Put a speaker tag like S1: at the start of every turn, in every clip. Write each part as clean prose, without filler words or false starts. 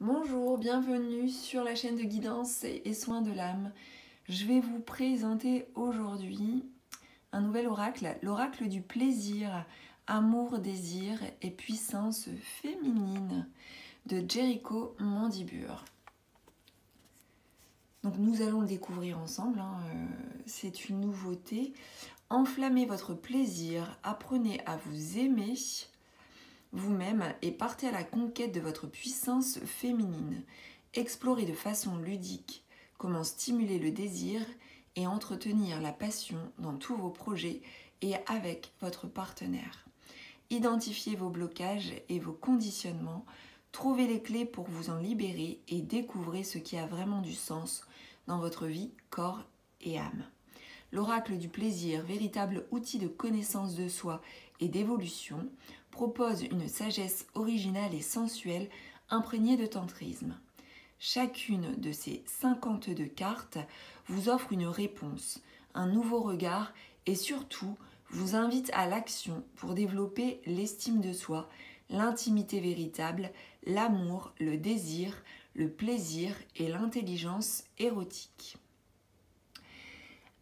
S1: Bonjour, bienvenue sur la chaîne de guidance et soins de l'âme. Je vais vous présenter aujourd'hui un nouvel oracle, l'oracle du plaisir, amour, désir et puissance féminine de Jericho Mandibur. Donc nous allons le découvrir ensemble, c'est une nouveauté. Enflammez votre plaisir, apprenez à vous aimer vous-même et partez à la conquête de votre puissance féminine. Explorez de façon ludique comment stimuler le désir et entretenir la passion dans tous vos projets et avec votre partenaire. Identifiez vos blocages et vos conditionnements, trouvez les clés pour vous en libérer et découvrez ce qui a vraiment du sens dans votre vie, corps et âme. L'oracle du plaisir, véritable outil de connaissance de soi et d'évolution, propose une sagesse originale et sensuelle imprégnée de tantrisme. Chacune de ces 52 cartes vous offre une réponse, un nouveau regard et surtout vous invite à l'action pour développer l'estime de soi, l'intimité véritable, l'amour, le désir, le plaisir et l'intelligence érotique.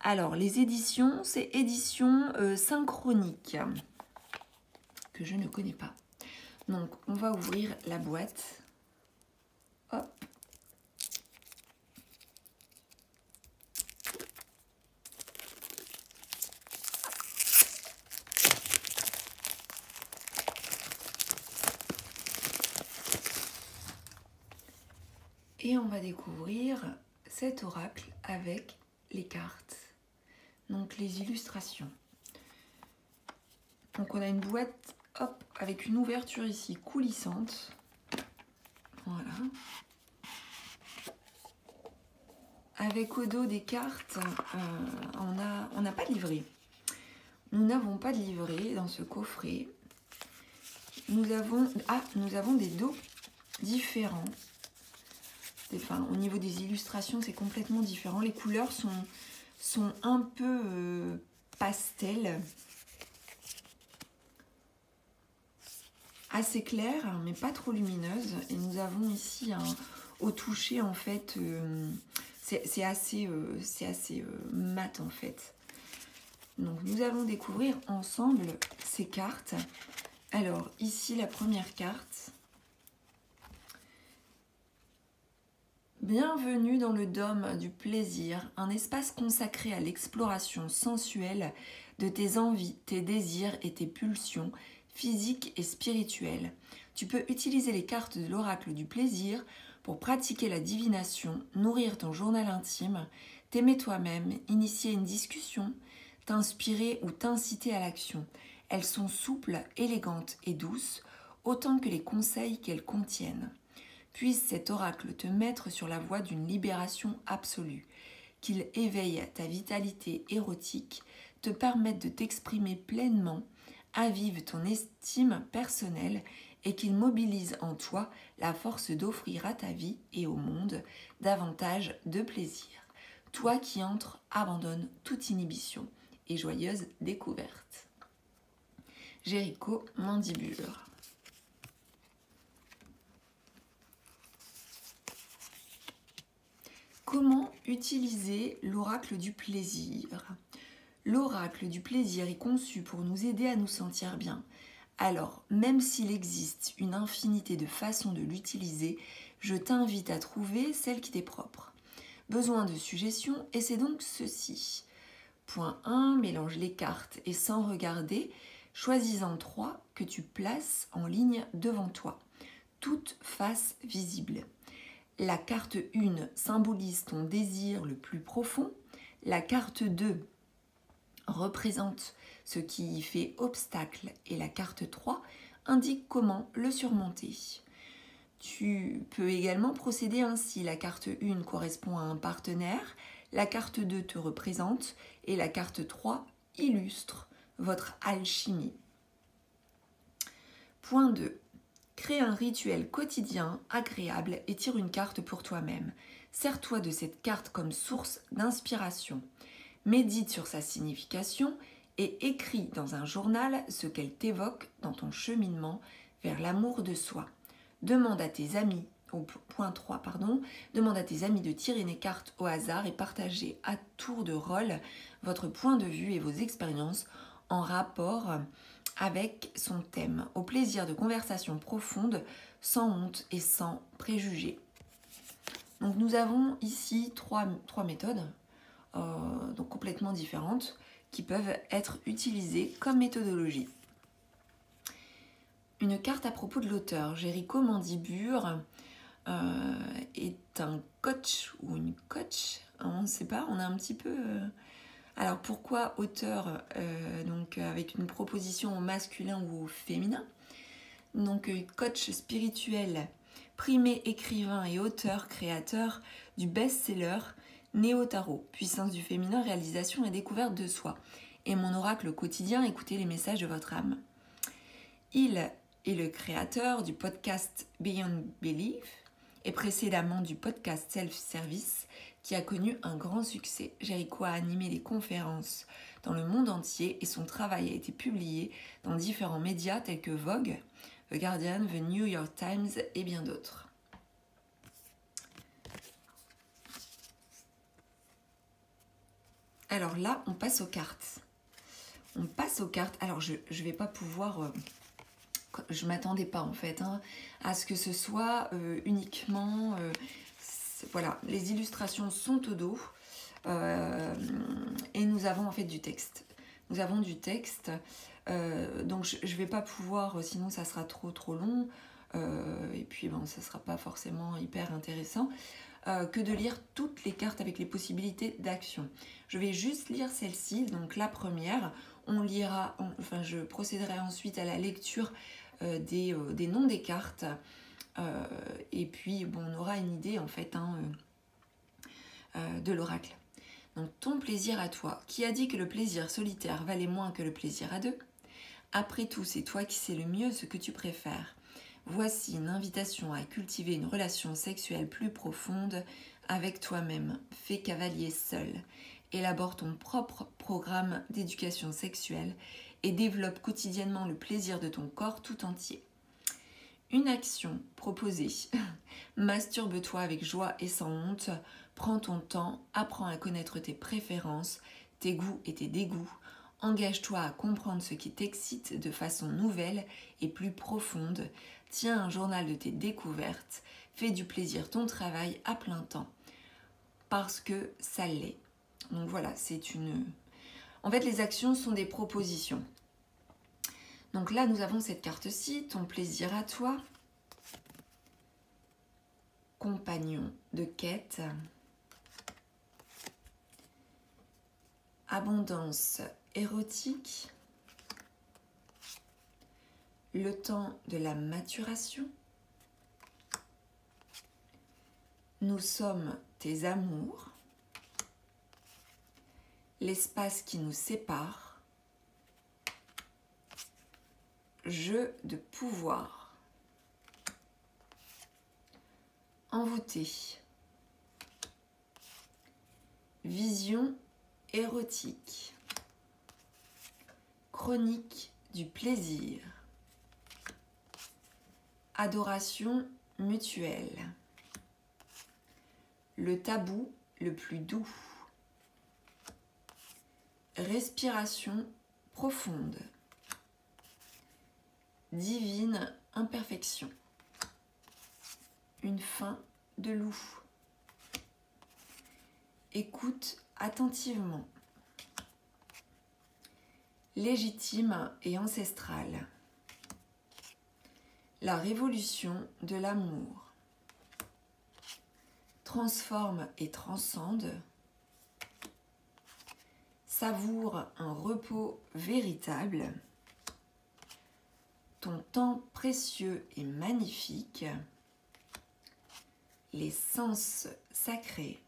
S1: Alors, les éditions, c'est édition synchronique, que je ne connais pas. Donc, on va ouvrir la boîte. Hop. Et on va découvrir cet oracle avec les cartes. Donc, les illustrations. Donc, on a une boîte, hop, avec une ouverture ici coulissante. Voilà. Avec au dos des cartes, on n'a pas de livret. Nous n'avons pas de livret dans ce coffret. Nous avons des dos différents. Enfin, au niveau des illustrations, c'est complètement différent. Les couleurs sont un peu pastel. Assez claires, mais pas trop lumineuses. Et nous avons ici au toucher, en fait, c'est assez mat, en fait. Donc, nous allons découvrir ensemble ces cartes. Alors, ici, la première carte. Bienvenue dans le dôme du plaisir, un espace consacré à l'exploration sensuelle de tes envies, tes désirs et tes pulsions physiques et spirituelles. Tu peux utiliser les cartes de l'oracle du plaisir pour pratiquer la divination, nourrir ton journal intime, t'aimer toi-même, initier une discussion, t'inspirer ou t'inciter à l'action. Elles sont souples, élégantes et douces, autant que les conseils qu'elles contiennent. Puisse cet oracle te mettre sur la voie d'une libération absolue, qu'il éveille ta vitalité érotique, te permette de t'exprimer pleinement, avive ton estime personnelle et qu'il mobilise en toi la force d'offrir à ta vie et au monde davantage de plaisir. Toi qui entres, abandonne toute inhibition et joyeuse découverte. Jericho Mandibur. Comment utiliser l'oracle du plaisir? L'oracle du plaisir est conçu pour nous aider à nous sentir bien. Alors, même s'il existe une infinité de façons de l'utiliser, je t'invite à trouver celle qui t'est propre. Besoin de suggestions, et c'est donc ceci. Point 1, mélange les cartes et sans regarder, choisis-en 3 que tu places en ligne devant toi, toutes faces visibles. La carte 1 symbolise ton désir le plus profond. La carte 2 représente ce qui fait obstacle et la carte 3 indique comment le surmonter. Tu peux également procéder ainsi. La carte 1 correspond à un partenaire, la carte 2 te représente et la carte 3 illustre votre alchimie. Point 2. Crée un rituel quotidien agréable et tire une carte pour toi-même. Sers-toi de cette carte comme source d'inspiration. Médite sur sa signification et écris dans un journal ce qu'elle t'évoque dans ton cheminement vers l'amour de soi. Demande à tes amis point 3, demande à tes amis de tirer une carte au hasard et partager à tour de rôle votre point de vue et vos expériences en rapport avec son thème, au plaisir de conversations profondes, sans honte et sans préjugés. Donc nous avons ici trois méthodes, donc complètement différentes, qui peuvent être utilisées comme méthodologie. Une carte à propos de l'auteur. Jericho Mandibur est un coach ou une coach, on ne sait pas, on a un petit peu... Alors pourquoi auteur, donc avec une proposition au masculin ou au féminin? Donc coach spirituel, primé écrivain et auteur créateur du best-seller Néo Tarot, puissance du féminin, réalisation et découverte de soi. Et mon oracle quotidien, écoutez les messages de votre âme. Il est le créateur du podcast Beyond Belief et précédemment du podcast Self-Service qui a connu un grand succès. Jericho a animé des conférences dans le monde entier et son travail a été publié dans différents médias tels que Vogue, The Guardian, The New York Times et bien d'autres. Alors là, on passe aux cartes. Alors je ne vais pas pouvoir... je ne m'attendais pas en fait à ce que ce soit uniquement... voilà, les illustrations sont au dos et nous avons en fait du texte. Nous avons du texte, donc je ne vais pas pouvoir, sinon ça sera trop long et puis bon, ça ne sera pas forcément hyper intéressant que de lire toutes les cartes avec les possibilités d'action. Je vais juste lire celle-ci, donc la première. Je procéderai ensuite à la lecture des noms des cartes et puis bon, on aura une idée en fait de l'oracle. Donc ton plaisir à toi. Qui a dit que le plaisir solitaire valait moins que le plaisir à deux? Après tout, c'est toi qui sais le mieux ce que tu préfères. Voici une invitation à cultiver une relation sexuelle plus profonde avec toi-même. Fais cavalier seul. Élabore ton propre programme d'éducation sexuelle et développe quotidiennement le plaisir de ton corps tout entier. Une action proposée. Masturbe-toi avec joie et sans honte. Prends ton temps, apprends à connaître tes préférences, tes goûts et tes dégoûts. Engage-toi à comprendre ce qui t'excite de façon nouvelle et plus profonde. Tiens un journal de tes découvertes. Fais du plaisir ton travail à plein temps. Parce que ça l'est. Donc voilà, c'est une... En fait, les actions sont des propositions. Donc là, nous avons cette carte-ci, ton plaisir à toi. Compagnon de quête. Abondance érotique. Le temps de la maturation. Nous sommes tes amours. L'espace qui nous sépare. Jeu de pouvoir. Envoûté. Vision érotique. Chronique du plaisir. Adoration mutuelle. Le tabou le plus doux. Respiration profonde. Divine imperfection. Une fin de loup. Écoute attentivement. Légitime et ancestrale. La révolution de l'amour. Transforme et transcende. Savoure un repos véritable. Ton temps précieux et magnifique. Les sens sacrés.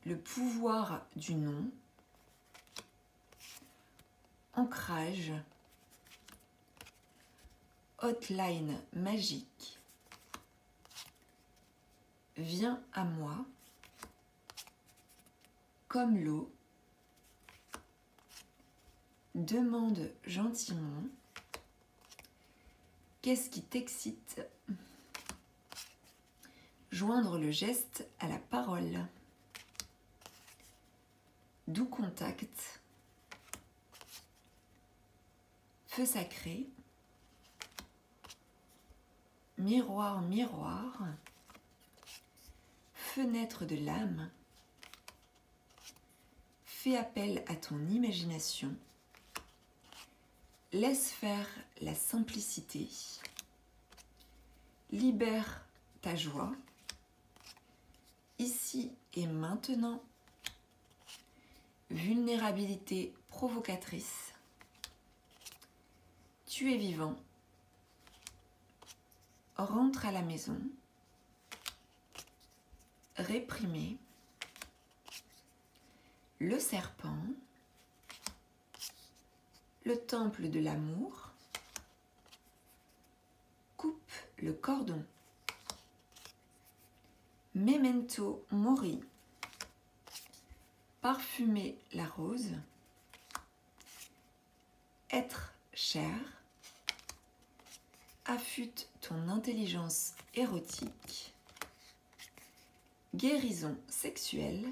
S1: Le pouvoir du nom. Ancrage. Hotline magique. Viens à moi. Comme l'eau. Demande gentiment. Qu'est-ce qui t'excite? Joindre le geste à la parole. Doux contact. Feu sacré. Miroir, miroir. Fenêtre de l'âme. Fais appel à ton imagination. Laisse faire la simplicité. Libère ta joie. Ici et maintenant. Vulnérabilité provocatrice. Tu es vivant. Rentre à la maison. Réprimé. Le serpent. Le temple de l'amour. Coupe le cordon. Memento mori. Parfumer la rose. Être cher. Affûte ton intelligence érotique. Guérison sexuelle.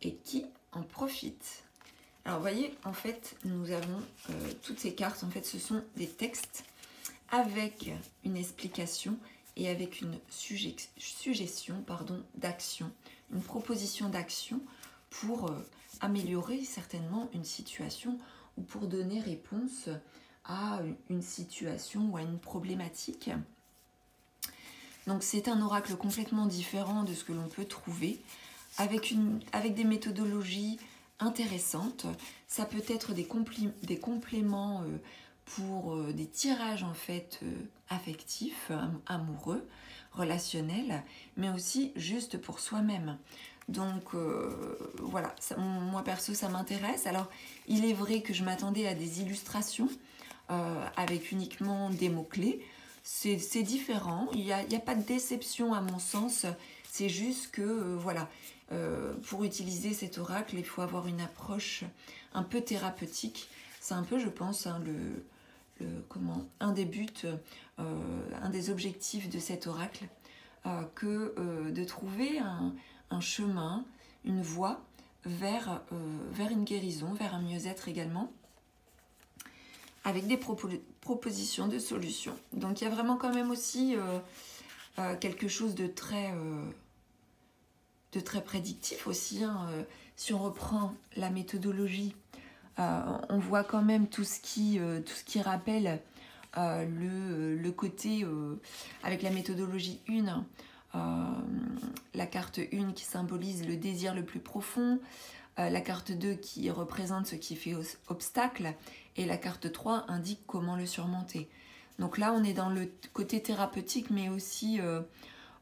S1: Et qui en profite? Alors, vous voyez, en fait, nous avons toutes ces cartes. En fait, ce sont des textes avec une explication et avec une suggestion d'action, une proposition d'action pour améliorer certainement une situation ou pour donner réponse à une situation ou à une problématique. Donc, c'est un oracle complètement différent de ce que l'on peut trouver, avec des méthodologies intéressantes. Ça peut être des compléments pour des tirages en fait affectifs, amoureux, relationnels, mais aussi juste pour soi-même. Donc voilà, moi perso ça m'intéresse. Alors il est vrai que je m'attendais à des illustrations avec uniquement des mots-clés. C'est différent, il n'y a pas de déception à mon sens, c'est juste que voilà, pour utiliser cet oracle, il faut avoir une approche un peu thérapeutique. C'est un peu, je pense, hein, un des buts, un des objectifs de cet oracle, que de trouver un chemin, une voie vers une guérison, vers un mieux-être également, avec des propositions de solutions. Donc il y a vraiment quand même aussi quelque chose de très prédictif aussi. Hein. Si on reprend la méthodologie, on voit quand même tout ce qui rappelle le côté, avec la méthodologie 1, la carte 1 qui symbolise le désir le plus profond, la carte 2 qui représente ce qui fait obstacle, et la carte 3 indique comment le surmonter. Donc là, on est dans le côté thérapeutique, mais aussi,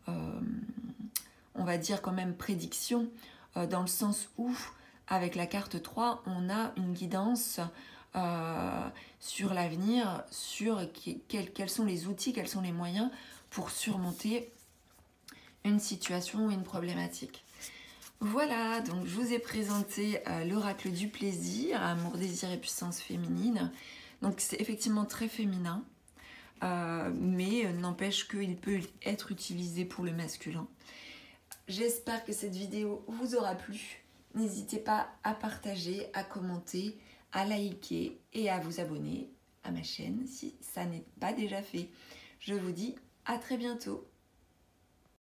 S1: on va dire quand même prédiction, dans le sens où, avec la carte 3, on a une guidance sur l'avenir, sur quels sont les outils, quels sont les moyens pour surmonter une situation ou une problématique. Voilà, donc je vous ai présenté l'oracle du plaisir, amour, désir et puissance féminine. Donc c'est effectivement très féminin, mais n'empêche qu'il peut être utilisé pour le masculin. J'espère que cette vidéo vous aura plu. N'hésitez pas à partager, à commenter, à liker et à vous abonner à ma chaîne si ça n'est pas déjà fait. Je vous dis à très bientôt.